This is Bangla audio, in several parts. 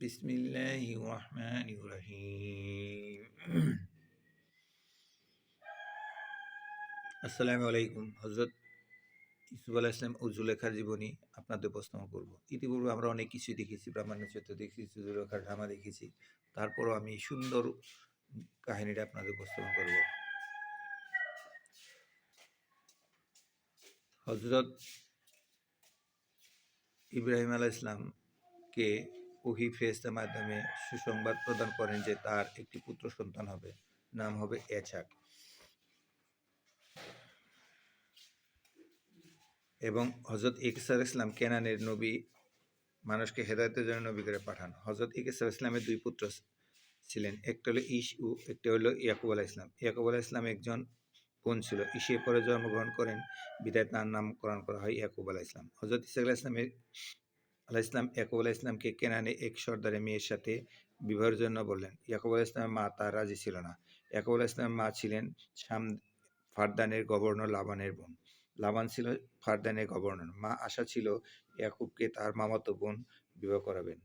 বিসমিল্লাহির রহমানির রহিম। আসসালামু আলাইকুম। হযরত ইউসুফ আলাইহিস সালাম ও জুলেখার জীবনী আপনাদের উপস্থাপন করব। ইতিপূর্বে আমরা অনেক কিছুই দেখেছি, ব্রাহ্মণের চরিত্র দেখেছি, জুলেখার ড্রামা দেখেছি। তারপরও আমি সুন্দর কাহিনীটা আপনাদের উপস্থাপন করব। হযরত ইব্রাহিম আলাইহিস সালামকে ওহী ফেরেশতার মাধ্যমে সুসংবাদ প্রদান করেন যে তার একটি পুত্র সন্তান হবে, নাম হবে ইসহাক। এবং হযরত ঈসা আলাইহিস সালাম কেনানের নবী, মানুষকে হেদায়েতের জন্য নবী করে পাঠান। হযরত ঈসা আলাইহিস সালামের দুই পুত্র ছিলেন, একটা হলো ঈশউ, একটা হলো ইয়াকুব আলাইহিস সালাম। ইয়াকুব আলাইহিস সালাম একজন বোন ছিল। ঈশে পরে জন্মগ্রহণ করেন, বিধায় তার নামকরণ করা হয় ইয়াকুব আলাইহিস সালাম। হযরত ঈসা আলাইহিস সালাম ইয়াকুব আলাইহিস সালামকে কেনানে এক সর্দারের মেয়ের সাথে বিবাহের জন্য বললেন। ইয়াকুব আলাইহিস সালামের মা তার রাজি ছিল না। ইয়াকুব আলাইহিস সালামের মা ছিলেন ফারদানের গভর্নর লাবানের বোন। লাবান ছিল ফারদানের গভর্নর। মা আশা ছিল ইয়াকুবকে তার মামাতো বোন বিবাহ করাবেন।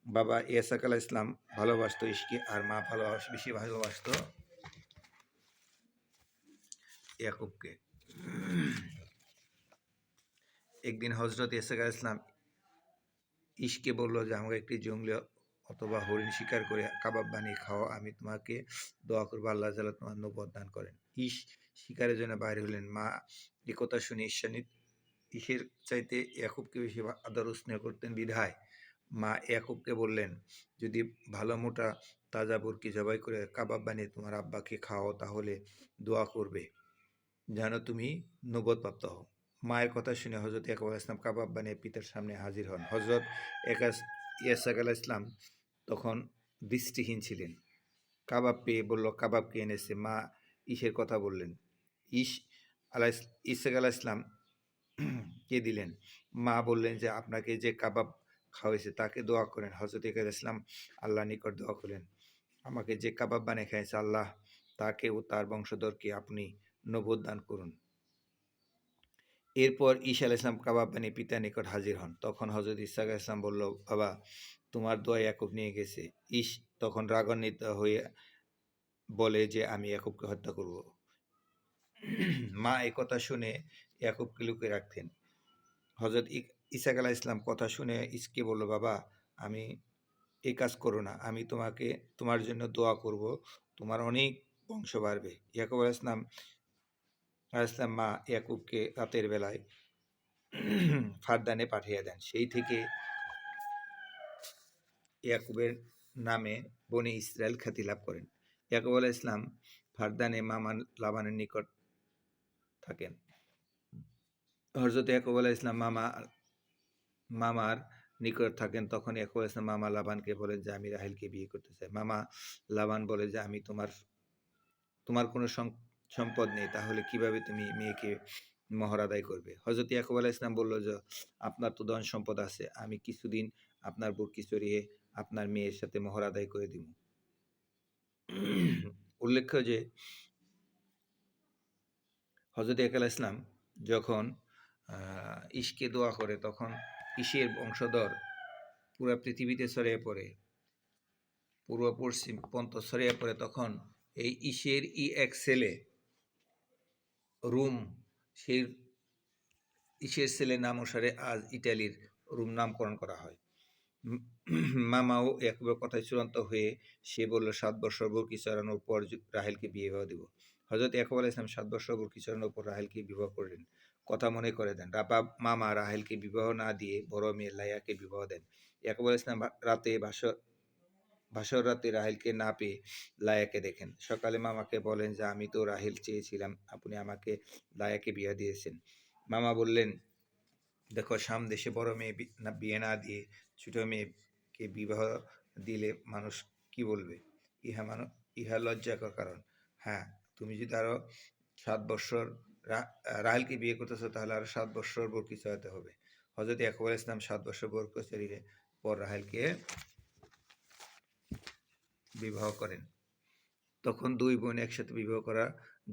বাবা ইসহাক আলাইহিস সালাম ভালোবাসতো ঈশকে, আর মা বেশি ভালোবাসতো ইয়াকুবকে। একদিন হযরত ইসহাক আলাইহিস সালাম ঈশকে বলল যে আমাকে একটি জংলি অথবা হরিণ শিকার করে কাবাব বানিয়ে খাওয়া, আমি তোমাকে দোয়া করবো আল্লাহ তাআলা তোমার নবুয়ত দান করেন। ঈশ শিকারের জন্য বাইরে হলেন। মা এ কথা শুনে ঈশের চাইতে ইয়াকুবকে বেশি আদর ও স্নেহ করতেন বিধায় মা ইয়াকুবকে বললেন, যদি ভালো মোটা তাজা বরকি জবাই করে কাবাব বানিয়ে তোমার আব্বাকে খাওয়াও, তাহলে দোয়া করবে যেন তুমি নবুয়ত প্রাপ্ত হও। মায়ের কথা শুনে হযরত ইয়াকুব আলাইহিস সালাম কাবাব বানিয়ে পিতার সামনে হাজির হন। হযরত ইসহাক আলাইহিস সালাম তখন দৃষ্টিহীন ছিলেন। কাবাব পেয়ে বলল, কাবাব কে এনেছে? মা ঈশের কথা বললেন। ইসহাক আলাইহিস সালাম কে দিলেন। মা বললেন যে আপনাকে যে কাবাব খাওয়াইছে তাকে দোয়া করেন। হযরত ইয়াকুব আলাইহিস সালাম আল্লাহর নিকট দোয়া করলেন, আমাকে যে কাবাব বানিয়ে খাইয়েছে, আল্লাহ তাকে ও তার বংশধরকে আপনি নবুয়ত দান করুন। এরপর ঈসা আলাইহিস সালাম কাবাব বানিয়ে পিতার নিকট হাজির হন। তখন হযরত ইসহাক আলাইহিস সালাম বলল, বাবা তোমার দোয়া ইয়াকুব নিয়ে গেছে। ঈশ তখন রাগান্বিত হয়ে বলে যে আমি ইয়াকুবকে হত্যা করব। মা এই কথা শুনে ইয়াকুবকে লুকিয়ে রাখতেন। হযরত ইসহাক আলাইহিস সালাম কথা শুনে ঈশকে বলল, বাবা আমি এই কাজ করো না, আমি তোমার জন্য দোয়া করব, তোমার অনেক বংশ বাড়বে। ইয়াকুব আলাইহিস সালাম মা ইয়াকুবকে রাতের বেলায় ফারদানে পাঠিয়ে দেন। সেই থেকে ইয়াকুবের নামে বনি ইসরায়েল খ্যাতি লাভ করেন। ইয়াকুব আলাইহিস সালাম ফারদানে মামা লাবানের নিকট থাকেন। হযরত ইয়াকুব আলাইহিস সালাম মামার নিকট থাকেন। তখন ইয়াকুব আলাইহিস সালাম মামা লাবানকে বলেন যে আমি রাহেলকে বিয়ে করতে চাই। মামা লাবান বলে যে আমি তোমার কোনো সম্পদ নেই, তাহলে কিভাবে তুমি মেয়েকে মোহর আদায় করবে? হযরত ইয়াকুব আলাইহিস সালাম বলল যে আপনার তো ধন সম্পদ আছে, আমি কিছুদিন আপনার বুরকি চড়িয়ে আপনার মেয়ের সাথে মোহর আদায় করে দিব। উল্লেখ্য যে হযরত ইয়াকুব আলাইহিস সালাম যখন ঈশকে দোয়া করে, তখন ঈশের বংশধর পুরো পৃথিবীতে ছড়িয়ে পড়ে, পূর্ব পশ্চিম পর্যন্ত ছড়িয়ে পড়ে। তখন এই ঈশের এক ছেলে রুম, সেই ঈশের ছেলের নাম অনুসারে আজ ইটালির রুম নামকরণ করা হয়। মামাও ইয়াকুবের কথায় চূড়ান্ত হয়ে সে বলল 7 বছর বুরকি চড়ানোর পর রাহেলকে বিবাহ দেব। হযরত ইয়াকুব আলাইহিস সালাম 7 বছর বুরকি চড়ানোর পর রাহেলকে বিবাহ করলেন। কথা মনে করে দেন। মামা রাহেলকে বিবাহ না দিয়ে বড় মেয়ে লাইয়াকে বিবাহ দেন। ইয়াকুব আলাইহিস সালাম বাসর রাতে রাহেলকে না পেয়ে লায়াকে দেখেন। সকালে মামাকে বলেন যে আমি তো রাহেল চেয়েছিলাম, আপনি আমাকে লায়াকে বিয়ে দিয়েছেন। মামা বললেন, দেখো সামদেশে বড় মেয়ে বিয়ে না দিয়ে ছোট মেয়েকে বিবাহ দিলে মানুষ কি বলবে? ইহা লজ্জাকর কারণ। হ্যাঁ, তুমি যদি আরো 7 বৎসর রাহেলকে বিয়ে করতেছো, তাহলে আরো 7 বৎসর বরকি চড়াতে হবে। হযরত ইয়াকুব আলাইহিস সালাম 7 বৎসর বরকি চড়িয়ে পর রাহেলকে বিবাহ করেন। তখন 2 বোন একসাথে বিবাহ করা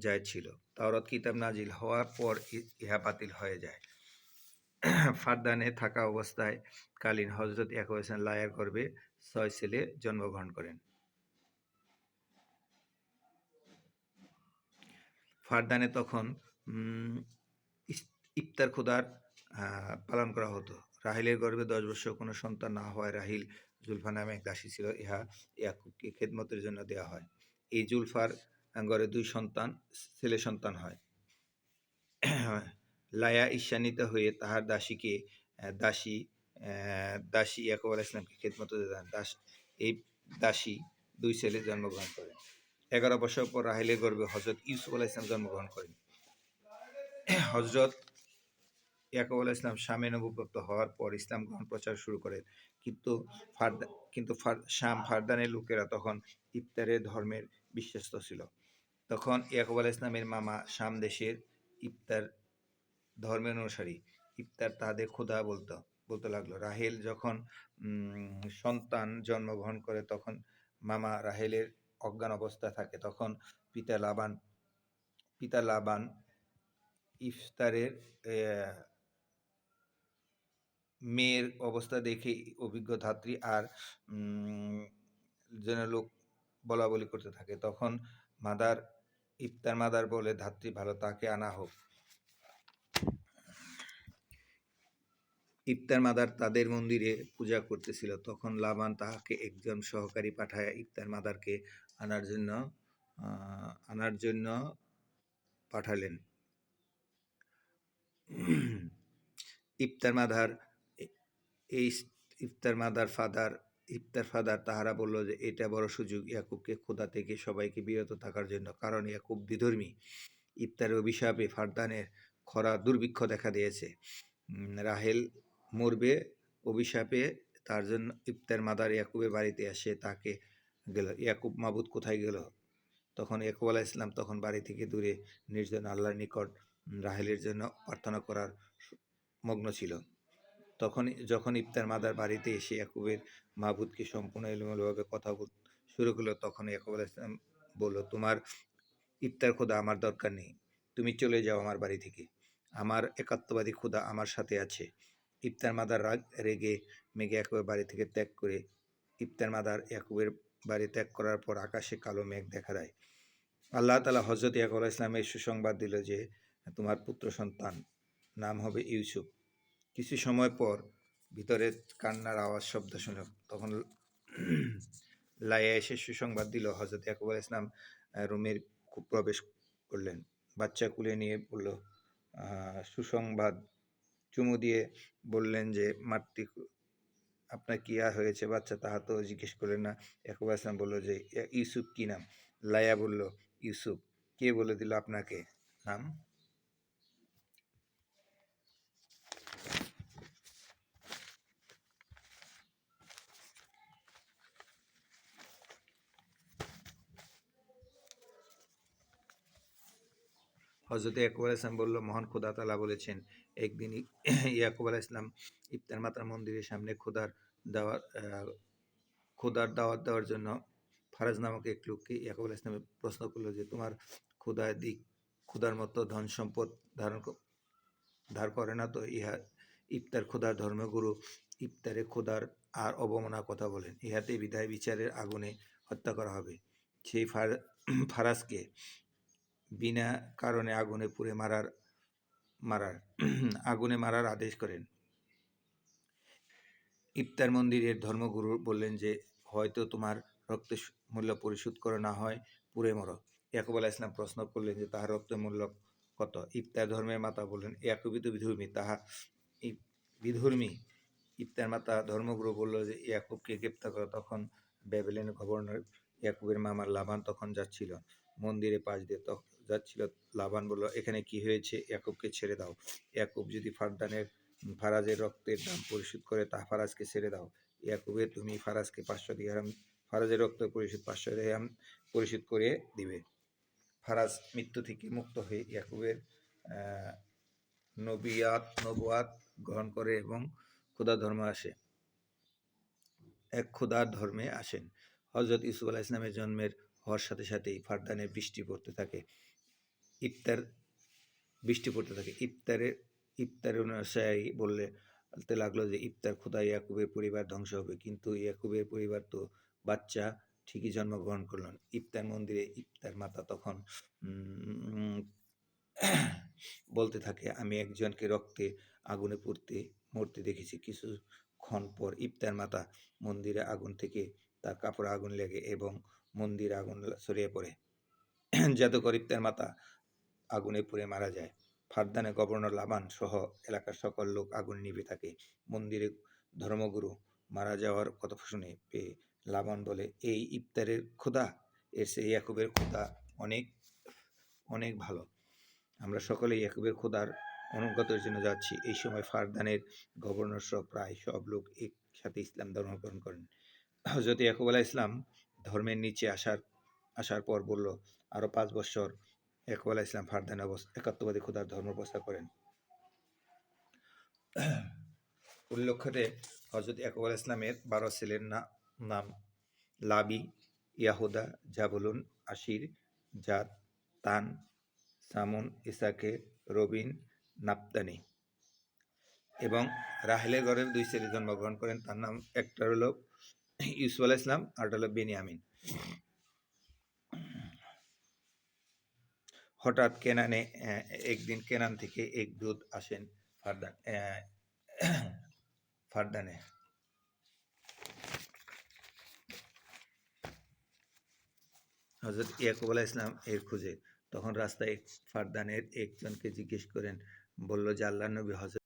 জায়েজ ছিল। তাওরাত কিতাব নাজিল হওয়ার পর ইহা বাতিল হয়ে যায়। ফারদানে থাকা অবস্থায় কালীন হজরত ইয়াকুব আলাইহিস সালাম লায়ার গর্ভে 6 ছেলে জন্মগ্রহণ করেন। ফারদানে তখন ইফতার খোদার পালন করা হতো। রাহিলের গর্ভে 10 বছর কোনো সন্তান না হওয়ায় রাহিল জুলফা নামে এক দাসী ছিল, ইহা ইয়াকুবকে খেদমতের জন্য দেওয়া হয়। এই জুলফার ঘরে 2 সন্তান ছেলে সন্তান হয়। লায়া ঈর্ষান্বিত হয়ে তাহার দাসীকে দাসী দাসী ইয়াকুব আলাইহিস সালামকে খেদমত দেন। এই দাসী 2 ছেলে জন্মগ্রহণ করেন। 11 বছর পর রাহেলের গর্ভে হযরত ইউসুফ আলাইহিস সালাম জন্মগ্রহণ করেন। হযরত ইয়াকুব আলাইহিস সালাম শামে নবুবত হওয়ার পর ইসলাম গ্রহণ প্রচার শুরু করেন। কিন্তু শাম ফারদানের লোকেরা তখন ইফতারের ধর্মের বিশ্বস্ত ছিল। তখন ইয়াকুব আলাইহিস সালামের মামা শাম দেশের ইফতার ধর্মের অনুসারী। ইফতার তাদের খোদা বলতে লাগলো। রাহেল যখন সন্তান জন্মগ্রহণ করে তখন মামা রাহেলের অজ্ঞান অবস্থায় থাকে। তখন পিতা লাবান ইফতারের মেয়ের অবস্থা দেখে অভিজ্ঞ ধাত্রী আর যেন লোক বলা বলি করতে থাকে। তখন ইফতার মাদার বলে, ধাত্রী ভালো, তাকে আনা হোক। ইফতার মাদার তাদের মন্দিরে পূজা করতেছিল। তখন লাবান তাহাকে একজন সহকারী পাঠায় ইফতার মাদারকে আনার জন্য পাঠালেন। ইফতার ফাদার তাহারা বলল যে এটা বড় সুযোগ ইয়াকুবকে খোদা থেকে সবাইকে বিরত থাকার জন্য, কারণ ইয়াকুব বিধর্মী। ইফতারের অভিশাপে ফারদানের খরা দুর্ভিক্ষ দেখা দিয়েছে। রাহেল মরবে অভিশাপে, তার জন্য ইফতার মাদার ইয়াকুবের বাড়িতে আসে, তাকে গেল, ইয়াকুব মাবুদ কোথায় গেল? তখন ইয়াকুব আলাইহিস সালাম তখন বাড়ি থেকে দূরে নির্জন আল্লাহর নিকট রাহেলের জন্য প্রার্থনা করার মগ্ন ছিল। যখন ইফতার মাদার বাড়িতে এসে ইয়াকুবের মাবুদকে সম্পূর্ণ এলোমেলোভাবে কথা বলতে শুরু করলো, তখন ইয়াকুব আলাইহিস সালাম বলল, তোমার ইফতার খোদা আমার দরকার নেই, তুমি চলে যাও আমার বাড়ি থেকে, আমার একাত্মবাদী খোদা আমার সাথে আছে। ইফতার মাদার রেগে মেঘে ইয়াকুবের বাড়ি থেকে ত্যাগ করে ইফতার মাদার ইয়াকুবের বাড়ি ত্যাগ করার পর আকাশে কালো মেঘ দেখা দেয়। আল্লাহ তাআলা হযরত ইয়াকুব আলাইহিস সালামের সুসংবাদ দিল যে তোমার পুত্র সন্তান নাম হবে ইউসুফ। কিছু সময় পর ভিতরে কান্নার আওয়াজ শব্দ শুনল। তখন লাইয়া এসে সুসংবাদ দিল। হযরত ইয়াকুব আলাইহিস সালাম রুমের প্রবেশ করলেন, বাচ্চা কুলে নিয়ে বলল সুসংবাদ। চুমু দিয়ে বললেন যে মাতৃ আপনার কি হয়েছে বাচ্চা, তাহা তো জিজ্ঞেস করলেন না। ইয়াকুব আলাইহিস সালাম বলল যে ইউসুফ কি নাম? লাইয়া বলল, ইউসুফ। কে বলে দিল আপনাকে নাম? হযরত ইয়াকুব আলাইহিস সালাম বলল, মহান খোদা তাআলা বলেছেন। একদিন ইয়াকুব আলাইহিস সালাম ইফতার মাতার মন্দিরের সামনে খোদার দাওয়াত দেওয়ার জন্য ফারাজ নামক এক লোককে ইয়াকুব আলাইহিস সালাম প্রশ্ন করল যে তোমার খোদার মতো ধন সম্পদ ধার করে না তো? ইফতার খোদার ধর্মগুরু ইফতারে খোদার আর অবমাননার কথা বলেন, ইহাতে বিদায় বিচারের আগুনে হত্যা করা হবে। সেই ফারাজকে বিনা কারণে আগুনে পুড়ে মারার আদেশ করেন। ইফতার মন্দিরের ধর্মগুরু বললেন যে হয়তো তোমার রক্তের মূল্য পরিশোধ করে, না হয় পুড়ে মরো। ইয়াকুব আলাইহিস সালাম প্রশ্ন করলেন যে তাহার রক্তের মূল্য কত? ইফতার ধর্মের মাতা বললেন, ইয়াকুবই তো বিধর্মী, বিধর্মী। ইফতার মাতা ধর্মগুরু বলল যে ইয়াকুবকে গ্রেপ্তার করো। তখন ব্যাবিলনের গভর্নর ইয়াকুবের মামা লাবান তখন যাচ্ছিল, মন্দিরের পাশ দিয়ে যাচ্ছিল। লাবান বলল, এখানে কি হয়েছে? ইয়াকুবকে ছেড়ে দাও। ইয়াকুব যদি ফারাজের রক্তের দাম পরিশোধ করে তা ফারাজকে ছেড়ে দাও। ইয়াকুবের তুমি ফারাজকে 500 দিরহাম, ফারাজের রক্ত পরিশোধ 500 দিরহাম পরিশোধ করে দিবে। ফারাজ মৃত্যু থেকে মুক্ত হয়ে ইয়াকুবের নবুয়াত গ্রহণ করে এবং খোদার ধর্মে আসেন। হযরত ইউসুফ আলাইহিস সালামের জন্মের হওয়ার সাথে সাথেই ফারদানে বৃষ্টি পড়তে থাকে। ইফতারে ইফতারের অনুসারী বলতে লাগলো যে ইফতার খোদায় ইয়াকুবের পরিবার ধ্বংস হবে, কিন্তু ইয়াকুবের পরিবার তো বাচ্চা ঠিকই জন্মগ্রহণ করলেন। ইফতার মন্দিরে ইফতার মাতা তখন উম, বলতে থাকে, আমি একজনকে রক্তে আগুনে মরতে দেখেছি। কিছুক্ষণ পর ইফতার মাতা মন্দিরে আগুন থেকে তার কাপড়ে আগুন লেগে এবং মন্দিরে আগুন ছড়িয়ে পড়ে। জাদুকর ইফতার মাতা আগুনে পুড়ে মারা যায়। ফারদানে গভর্নর লাবান সহ এলাকার সকল লোক আগুন নিভে থাকে। মন্দিরে ধর্মগুরু মারা যাওয়ার কথা শুনে পেয়ে লাবান বলে, এই ইফতারের খোদা এর চেয়ে ইয়াকুবের খোদা অনেক অনেক ভালো। আমরা সকলেই ইয়াকুবের খোদার অনুগতের জন্য যাচ্ছি। এই সময় ফারদানের গভর্নর সহ প্রায় সব লোক একসাথে ইসলাম ধর্ম গ্রহণ করেন। হযরত ইয়াকুব আলাইহিস সালাম ধর্মের নিচে আসার পর বলল, আরো 5 বছর ইয়াকুব আলাইহিস সালাম ফারদানে একাত্মবাদী খোদার ধর্ম প্রচার করেন। উল্লেখ্যতে হযরত ইয়াকুব আলাইহিস সালামের 12 ছেলের নাম লাবি, ইয়াহুদা, জাবুলুন, আশির, জাদ, তান, সামুন, ইসাকে, রবিন, নাপ্তানি এবং রাহেলের ঘরে 2 ছেলে জন্মগ্রহণ করেন। তার নাম একটা হলো ইউসুফ আলাইহিস সালাম, আরটা হলো বেনিয়ামিন। হঠাৎ কেনানে একদিন কেনান থেকে এক দূত আসেন ফারদানে। হযরত ইয়াকুব আলাইহিস সালাম এর খুঁজে তখন রাস্তায় ফারদানের একজনকে জিজ্ঞেস করেন, বলল যে আল্লাহর নবী হযরত